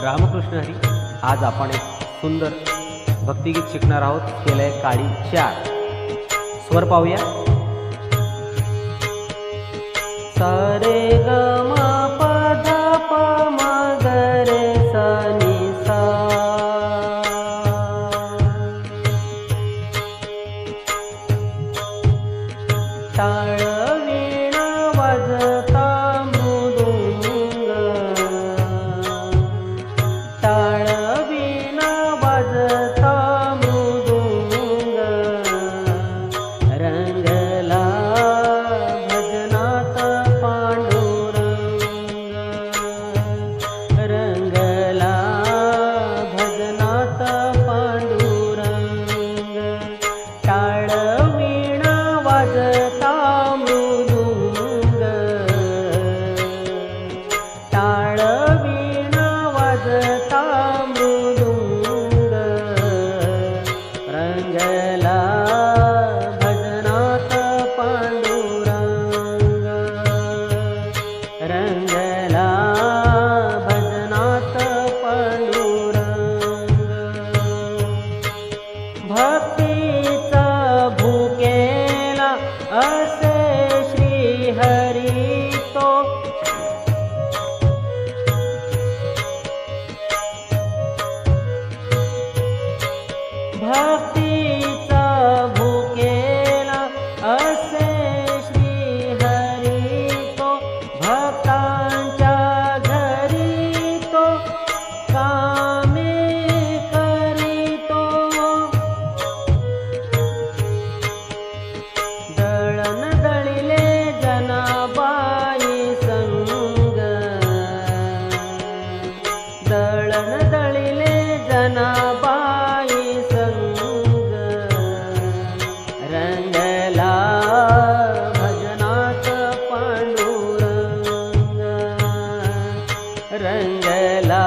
रामकृष्ण हरी. आज आपण एक सुंदर भक्तिगीत शिकणार आहोत. केलंय काळी 4. स्वर पाहूया. सा रे ग म प ध प म ग रे सा नि सा. टाळ वीणा वाजता मृदुंग. टाळ वीणा वाजता मृदुंग. रंगला भजनात पांडुरंग. रंगला भजनात पांडुरंग. टाळ वीणा वाजता मृदुंग. टाळ वीणा वाजता मृदुंग. रंगला भजनात पांडुरंग. रंगला भजनात पांडुरंग. भक्तीचा भुकेला असे श्री हरी तो. भक्तीचा भुकेला असे श्री हरी तो. भक्तांच्या घरी तो कामे करीतो. दळण दळिले जनाबाई संग. दळण दळिले जनाबाई संग. रंगला भजनात पांडुरंग. रंगला